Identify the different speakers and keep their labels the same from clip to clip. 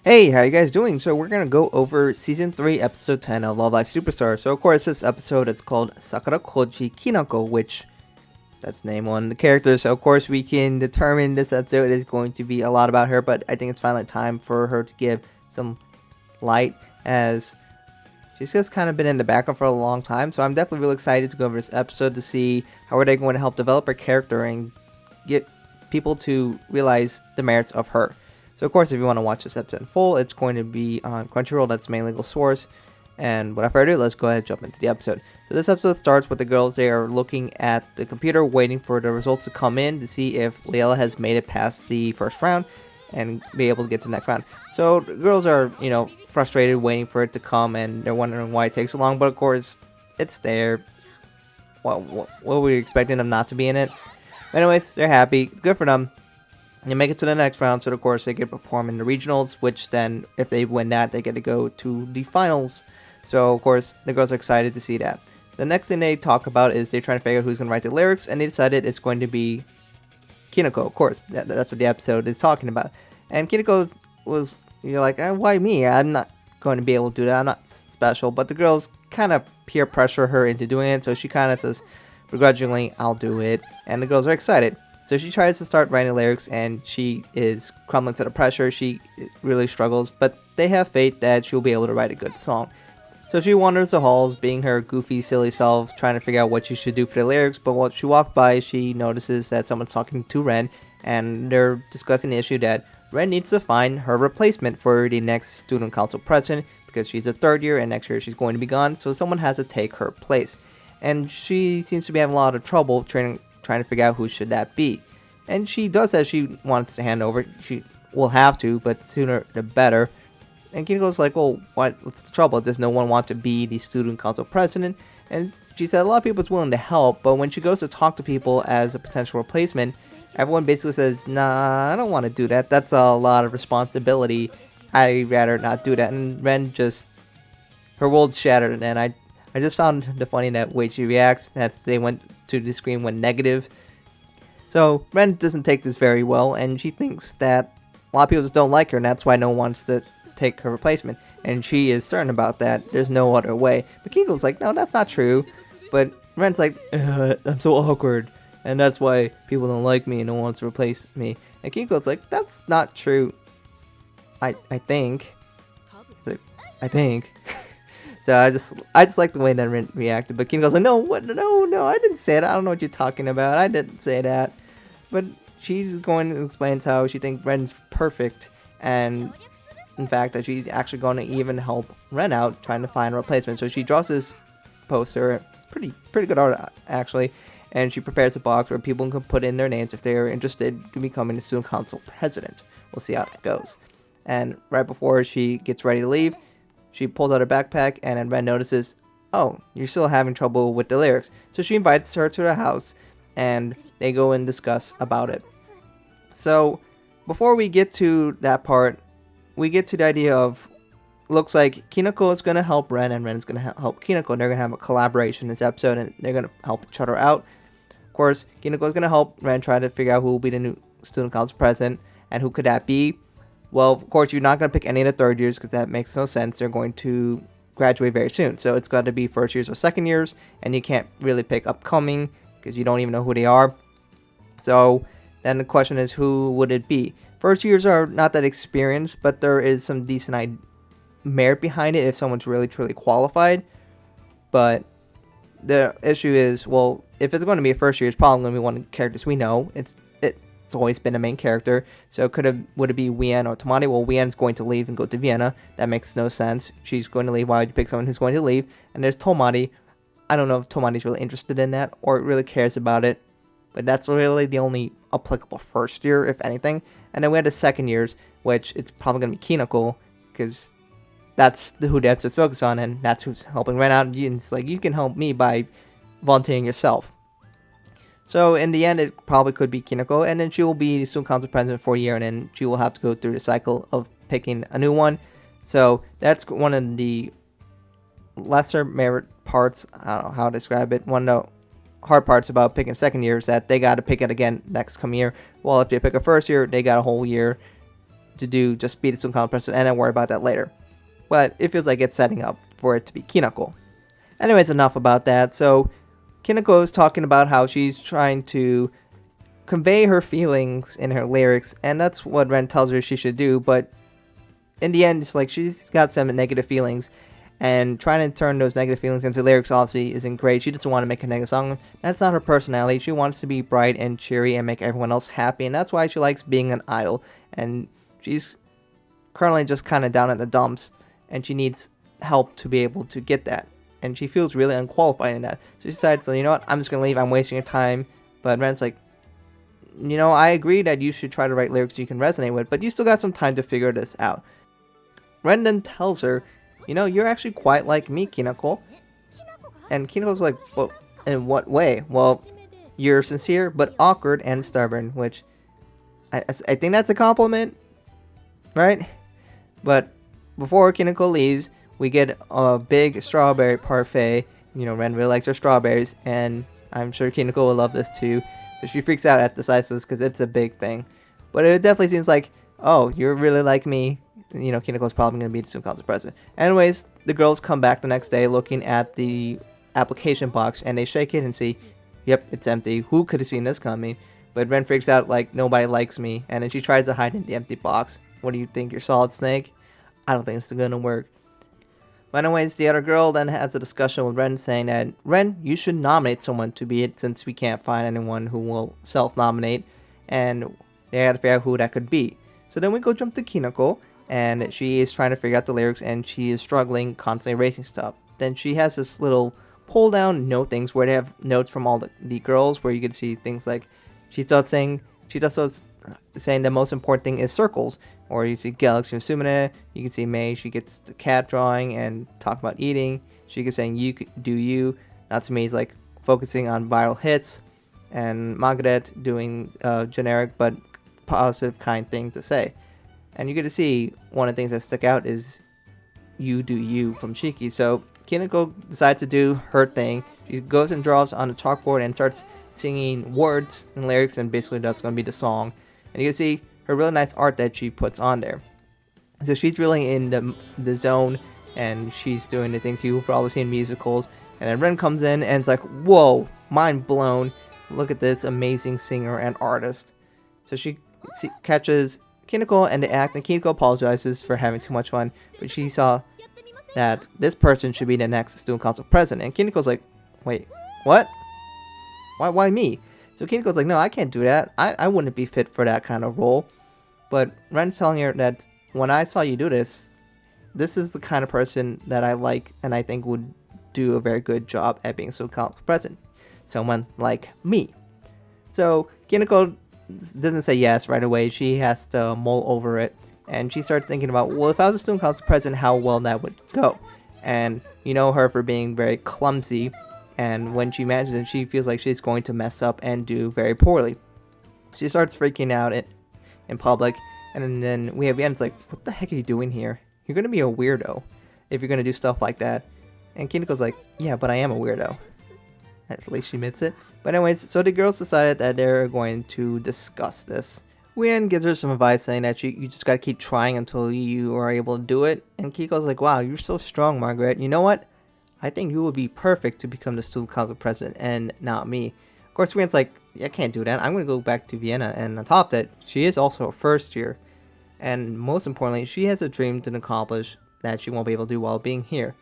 Speaker 1: Hey, how you guys doing? So we're gonna go over season 3, episode 10 of Love Live Superstar. So of course this episode is called Sakura Koji Kinako, which that's name one of the characters. So of course we can determine this episode is going to be a lot about her, but I think it's finally time for her to give some light as she's just kind of been in the background for a long time. So I'm definitely really excited to go over this episode to see how are they going to help develop her character and get people to realize the merits of her. So of course, if you want to watch this episode in full, it's going to be on Crunchyroll. That's main legal source. And without further ado, let's go ahead and jump into the episode. So this episode starts with the girls. They are looking at the computer, waiting for the results to come in to see if Layla has made it past the first round and be able to get to the next round. So the girls are, frustrated, waiting for it to come, and they're wondering why it takes so long. But of course, it's there. What were we expecting them not to be in it? Anyways, they're happy. Good for them. They make it to the next round, so of course they get to perform in the regionals, which then, if they win that, they get to go to the finals. So of course, the girls are excited to see that. The next thing they talk about is they're trying to figure out who's going to write the lyrics, and they decided it's going to be Kinako. Of course, that's what the episode is talking about. And Kinako was, you're like, why me? I'm not going to be able to do that. I'm not special. But the girls kind of peer pressure her into doing it, so she kind of says, begrudgingly, I'll do it. And the girls are excited. So she tries to start writing lyrics, and she is crumbling to the pressure. She really struggles, but they have faith that she'll be able to write a good song. So she wanders the halls, being her goofy, silly self, trying to figure out what she should do for the lyrics. But while she walks by, she notices that someone's talking to Ren, and they're discussing the issue that Ren needs to find her replacement for the next student council president, because she's a third year, and next year she's going to be gone, so someone has to take her place. And she seems to be having a lot of trouble trying to figure out who should that be. And she does as she wants to hand over. She will have to, but sooner the better. And Kinako's like, well, what's the trouble? Does no one want to be the student council president? And she said a lot of people is willing to help, but when she goes to talk to people as a potential replacement, everyone basically says, nah, I don't want to do that. That's a lot of responsibility. I'd rather not do that. And Ren just, her world's shattered. And I just found the funny that way she reacts. They went to the screen went negative. So Ren doesn't take this very well, and she thinks that a lot of people just don't like her, and that's why no one wants to take her replacement. And she is certain about that. There's no other way. But Kiko's like, no, that's not true. But Ren's like, I'm so awkward, and that's why people don't like me and no one wants to replace me. And Kiko's like, that's not true. I think. Like, I think. So I just like the way that Ren reacted. But Kim goes like, no, I didn't say it. I don't know what you're talking about. I didn't say that. But she's going to explain how she thinks Ren's perfect, and in fact that she's actually going to even help Ren out trying to find a replacement. So she draws this poster, pretty good art actually, and she prepares a box where people can put in their names if they are interested in becoming the student council president. We'll see how that goes. And right before she gets ready to leave, she pulls out her backpack, and then Ren notices, oh, you're still having trouble with the lyrics. So she invites her to the house, and they go and discuss about it. So before we get to that part, we get to the idea of, looks like Kinako is going to help Ren, and Ren is going to help Kinako. And they're going to have a collaboration in this episode, and they're going to help each other out. Of course, Kinako is going to help Ren try to figure out who will be the new student council president, and who could that be. Well, of course, you're not going to pick any of the third years because that makes no sense. They're going to graduate very soon. So it's got to be first years or second years. And you can't really pick upcoming because you don't even know who they are. So then the question is, who would it be? First years are not that experienced, but there is some decent merit behind it if someone's really, truly qualified. But the issue is, well, if it's going to be a first year, it's probably going to be one of the characters we know. It's always been a main character, so would it be Wien or Tamani? Well, Wien's going to leave and go to Vienna. That makes no sense. She's going to leave. Why would you pick someone who's going to leave? And there's Tomari. I don't know if Tomari's really interested in that or really cares about it, but that's really the only applicable first year, if anything. And then we had the second years, which it's probably going to be Kinako, because that's who that's just focused on, and that's who's helping Ren out. And it's like, you can help me by volunteering yourself. So in the end, it probably could be Kinako, and then she will be the student council president for a year, and then she will have to go through the cycle of picking a new one. So that's one of the lesser merit parts. I don't know how to describe it. One of the hard parts about picking second year is that they got to pick it again next coming year. Well, if they pick a first year, they got a whole year to do just be the student council president and then worry about that later. But it feels like it's setting up for it to be Kinako. Anyways, enough about that. So Kinako is talking about how she's trying to convey her feelings in her lyrics, and that's what Ren tells her she should do, but in the end, it's like she's got some negative feelings, and trying to turn those negative feelings into lyrics obviously isn't great. She doesn't want to make a negative song. That's not her personality. She wants to be bright and cheery and make everyone else happy, and that's why she likes being an idol. And she's currently just kind of down in the dumps, and she needs help to be able to get that. And she feels really unqualified in that. So she decides, you know what, I'm just going to leave. I'm wasting your time. But Ren's like, you know, I agree that you should try to write lyrics you can resonate with, but you still got some time to figure this out. Ren then tells her, you know, you're actually quite like me, Kinako. And Kinako's like, well, in what way? Well, you're sincere, but awkward and stubborn, which I think that's a compliment, right? But before Kinako leaves, we get a big strawberry parfait. You know, Ren really likes her strawberries, and I'm sure Kinako will love this too. So she freaks out at the size of this because it's a big thing. But it definitely seems like, oh, you're really like me. You know, Kinako's probably going to be the student council president. Anyways, the girls come back the next day looking at the application box, and they shake it and see, yep, it's empty. Who could have seen this coming? But Ren freaks out like, nobody likes me. And then she tries to hide in the empty box. What do you think, you're Solid Snake? I don't think it's going to work. But anyways, the other girl then has a discussion with Ren saying that, Ren, you should nominate someone to be it since we can't find anyone who will self-nominate. And they had to figure out who that could be. So then we go jump to Kinako, and she is trying to figure out the lyrics, and she is struggling, constantly erasing stuff. Then she has this little pull-down note things where they have notes from all the girls, where you can see things like, she starts saying the most important thing is circles. Or you see Galaxy and Sumine, you can see Mei, she gets the cat drawing and talk about eating. She gets saying you do you. Natsumi is like focusing on viral hits. And Margaret doing generic but positive kind thing to say. And you get to see one of the things that stick out is you do you from Shiki. So Kinako decides to do her thing. She goes and draws on the chalkboard and starts singing words and lyrics, and basically that's going to be the song. And you can see her really nice art that she puts on there. So she's really in the zone, and she's doing the things you've probably seen in musicals. And then Ren comes in and it's like, whoa, mind blown. Look at this amazing singer and artist. So she catches Kinako and they act, and Kinako apologizes for having too much fun, but she saw that this person should be the next student council president. And Kinako's like, wait, what? Why me? So Kinako's like, no, I can't do that. I wouldn't be fit for that kind of role. But Ren's telling her that when I saw you do this, this is the kind of person that I like and I think would do a very good job at being student council president. Someone like me. So Kinako doesn't say yes right away. She has to mull over it. And she starts thinking about, well, if I was a student council president, how well that would go. And you know her for being very clumsy. And when she imagines it, she feels like she's going to mess up and do very poorly. She starts freaking out in public. And then we have the end. It's like, what the heck are you doing here? You're going to be a weirdo if you're going to do stuff like that. And Kinako's like, yeah, but I am a weirdo. At least she admits it. But anyways, so the girls decided that they're going to discuss this. Wien gives her some advice saying that you just gotta keep trying until you are able to do it. And Kiko's like, wow, you're so strong, Margaret. You know what? I think you would be perfect to become the student council president and not me. Of course, Wien's like, yeah, I can't do that. I'm gonna go back to Vienna. And on top of that, she is also a first year. And most importantly, she has a dream to accomplish that she won't be able to do while being here.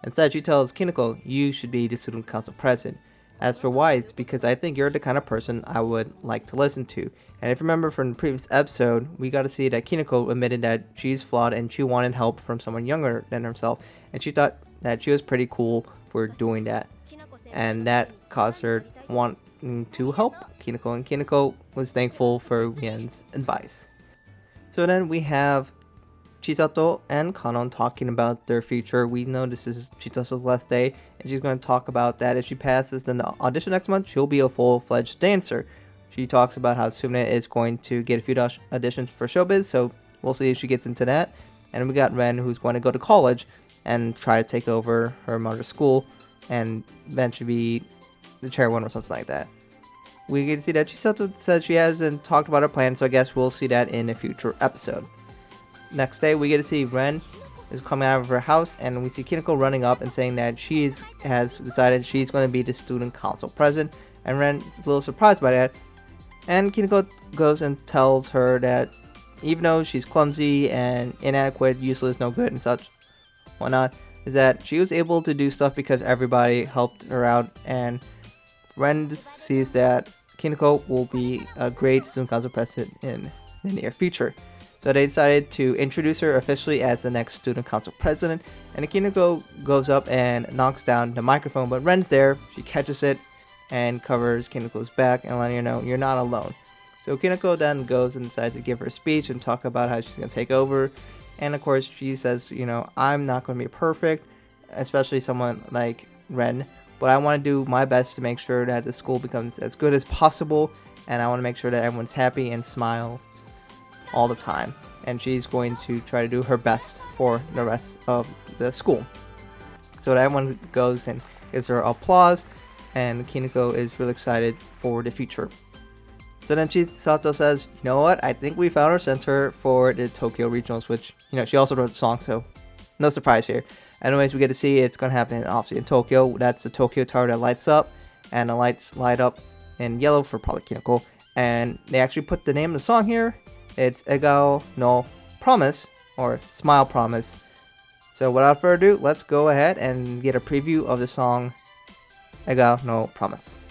Speaker 1: Instead, she tells Kinako, you should be the student council president. As for why, it's because I think you're the kind of person I would like to listen to. And if you remember from the previous episode, we got to see that Kinako admitted that she's flawed and she wanted help from someone younger than herself. And she thought that she was pretty cool for doing that. And that caused her wanting to help Kinako. And Kinako was thankful for Wien's advice. So then we have Chisato and Kanon talking about their future. We know this is Chisato's last day, and she's going to talk about that. If she passes then the audition next month, she'll be a full-fledged dancer. She talks about how Sumine is going to get a few auditions for showbiz, so we'll see if she gets into that. And we got Ren, who's going to go to college and try to take over her mother's school and eventually be the chairwoman or something like that. We get to see that Chisato said she hasn't talked about her plan, so I guess we'll see that in a future episode. next day, we get to see Ren is coming out of her house, and we see Kinako running up and saying that has decided she's going to be the student council president, and Ren is a little surprised by that. And Kinako goes and tells her that even though she's clumsy and inadequate, useless, no good, and such, whatnot, is that she was able to do stuff because everybody helped her out, and Ren sees that Kinako will be a great student council president in the near future. So they decided to introduce her officially as the next student council president, and Kinako goes up and knocks down the microphone, but Ren's there. She catches it and covers Kinako's back and letting her know you're not alone. So Kinako then goes and decides to give her a speech and talk about how she's going to take over. And of course she says, I'm not going to be perfect, especially someone like Ren, but I want to do my best to make sure that the school becomes as good as possible, and I want to make sure that everyone's happy and smiles all the time. And she's going to try to do her best for the rest of the school. So everyone goes and gives her applause, and Kinako is really excited for the future. So then Chisato says, you know what, I think we found our center for the Tokyo Regionals, which, she also wrote the song, so no surprise here. Anyways, we get to see it's going to happen obviously in Tokyo. That's the Tokyo Tower that lights up, and the lights light up in yellow for probably Kinako. And they actually put the name of the song here. It's Egao no Promise, or Smile Promise. So without further ado, let's go ahead and get a preview of the song Egao no Promise.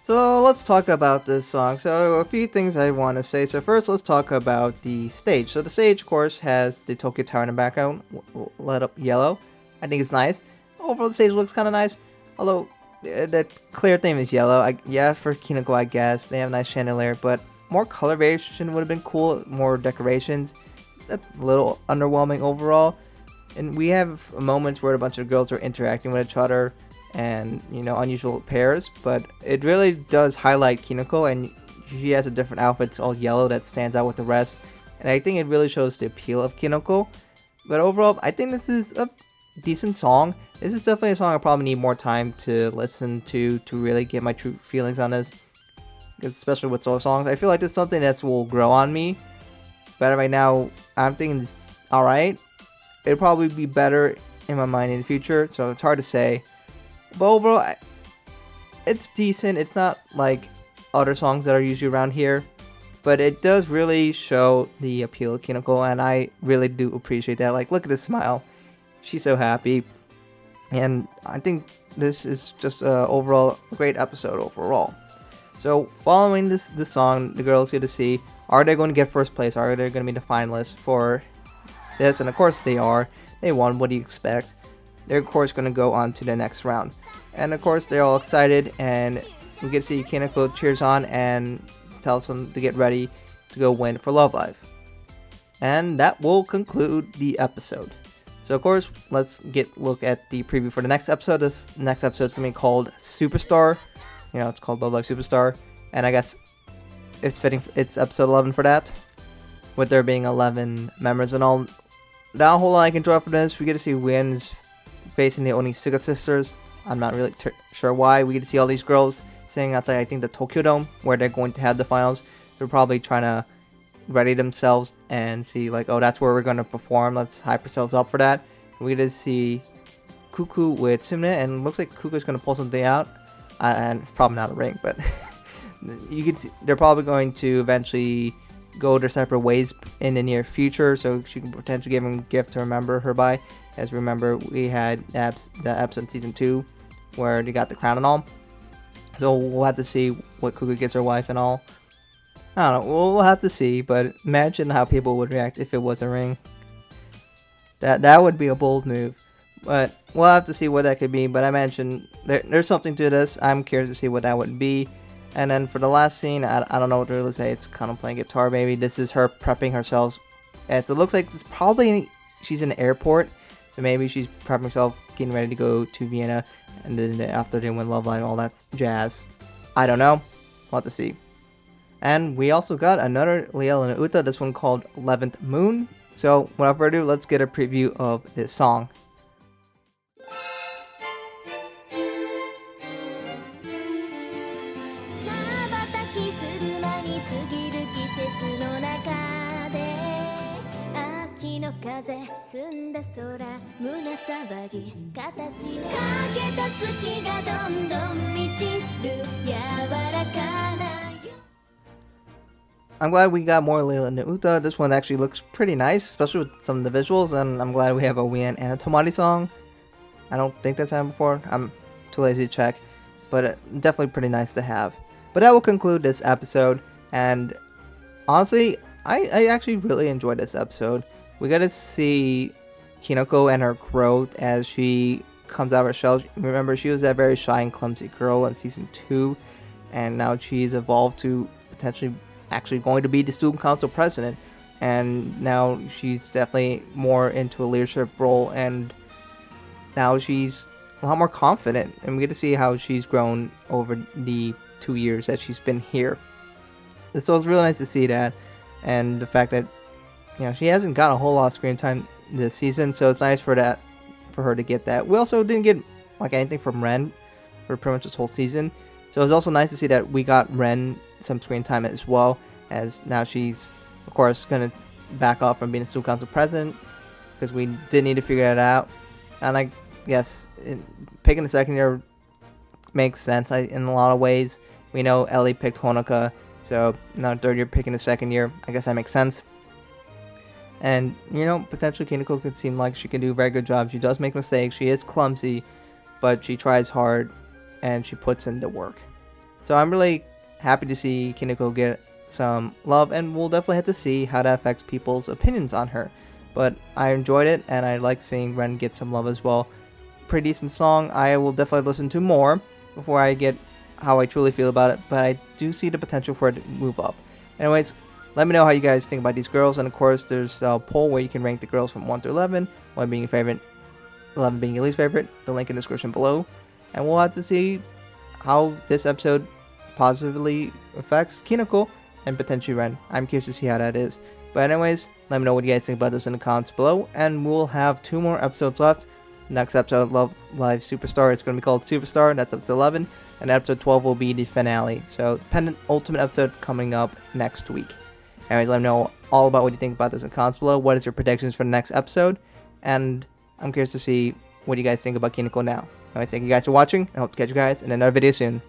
Speaker 1: So let's talk about this song. So a few things I want to say. So first, let's talk about the stage. So the stage, of course, has the Tokyo Tower in the background, lit up yellow. I think it's nice. Overall, the stage looks kind of nice. Although the clear theme is yellow. For Kinako, I guess they have a nice chandelier, but more color variation would have been cool. More decorations. That's a little underwhelming overall. And we have moments where a bunch of girls are interacting with each other, and unusual pairs, but it really does highlight Kinako, and she has a different outfit. It's all yellow that stands out with the rest, and I think it really shows the appeal of Kinako. But overall, I think this is a decent song. This is definitely a song I probably need more time to listen to really get my true feelings on this, because especially with solo songs, I feel like it's something that will grow on me. But right now, I'm thinking it's alright. It'll probably be better in my mind in the future, so it's hard to say. But overall, it's decent. It's not like other songs that are usually around here, but it does really show the appeal of Kinako, and I really do appreciate that. Like, look at this smile. She's so happy, and I think this is just overall a great episode overall. So following this song, the girls get to see, are they going to get first place? Are they going to be the finalists for this? And of course they are. They won. What do you expect? They're of course going to go on to the next round. And of course they're all excited, and we get to see Kinako cheers on and tells them to get ready to go win for Love Live. And that will conclude the episode. So of course, let's look at the preview for the next episode. This next episode is going to be called Superstar. It's called Love Live Superstar. And I guess it's fitting, it's episode 11 for that, with there being 11 members and all. Not a whole lot I can draw from this. We get to see Win's facing the Onitsuka sisters. I'm not really sure why. We get to see all these girls sitting outside, I think, the Tokyo Dome, where they're going to have the finals. They're probably trying to ready themselves and see, like, oh, that's where we're going to perform. Let's hype ourselves up for that. We get to see Cuckoo with Sumne, and it looks like Cuckoo's going to pull something out. And probably not a ring, but you can see they're probably going to eventually go their separate ways in the near future, so she can potentially give him a gift to remember her by. As remember, we had the episode in season 2 where they got the crown and all. So we'll have to see what Cuckoo gets her wife and all. I don't know, we'll have to see, but imagine how people would react if it was a ring. That would be a bold move. But we'll have to see what that could be. But I mentioned there's something to this. I'm curious to see what that would be. And then for the last scene, I don't know what to really say. It's kind of playing guitar, maybe. This is her prepping herself. And so it looks like it's probably she's in the airport. So maybe she's prepping herself, getting ready to go to Vienna. And then after they win Love Live, all that jazz. I don't know. we'll have to see. And we also got another Liel and Uta, this one called 11th Moon. So without further ado, let's get a preview of this song. I'm glad we got more Layla and Uta. This one actually looks pretty nice, especially with some of the visuals, and I'm glad we have a Wien and a Tomari song. I don't think that's happened before. I'm too lazy to check, but definitely pretty nice to have. But that will conclude this episode, and honestly, I actually really enjoyed this episode. We got to see Kinako and her growth as she comes out of her shell. Remember, she was that very shy and clumsy girl in season 2, and now she's evolved to potentially actually going to be the student council president, and now she's definitely more into a leadership role, and now she's a lot more confident, and we get to see how she's grown over the 2 years that she's been here. So it's really nice to see that, and the fact that, you know, she hasn't got a whole lot of screen time this season, so it's nice for her to get that. We also didn't get like anything from Ren for pretty much this whole season, so it was also nice to see that we got Ren some screen time as well, as now she's of course gonna back off from being a student council president, because we did need to figure that out. And I guess picking the second year makes sense in a lot of ways. We know Ellie picked Honoka, so now third year picking the second year, I guess that makes sense. And, you know, potentially Kinako could seem like she can do a very good job. She does make mistakes, she is clumsy, but she tries hard and she puts in the work. So I'm really happy to see Kinako get some love, and we'll definitely have to see how that affects people's opinions on her. But I enjoyed it, and I like seeing Ren get some love as well. Pretty decent song. I will definitely listen to more before I get how I truly feel about it, but I do see the potential for it to move up. Anyways, let me know how you guys think about these girls, and of course there's a poll where you can rank the girls from 1 to 11, 1 being your favorite, 11 being your least favorite, the link in the description below. And we'll have to see how this episode positively affects Kinako and potentially Ren. I'm curious to see how that is. But anyways, let me know what you guys think about this in the comments below, and we'll have 2 more episodes left. Next episode, Love Live Superstar, it's going to be called Superstar, that's episode 11, and episode 12 will be the finale. So, ultimate episode coming up next week. Anyways, let me know all about what you think about this in the comments below. What is your predictions for the next episode? And I'm curious to see what you guys think about Kinako now. Anyways, thank you guys for watching. I hope to catch you guys in another video soon.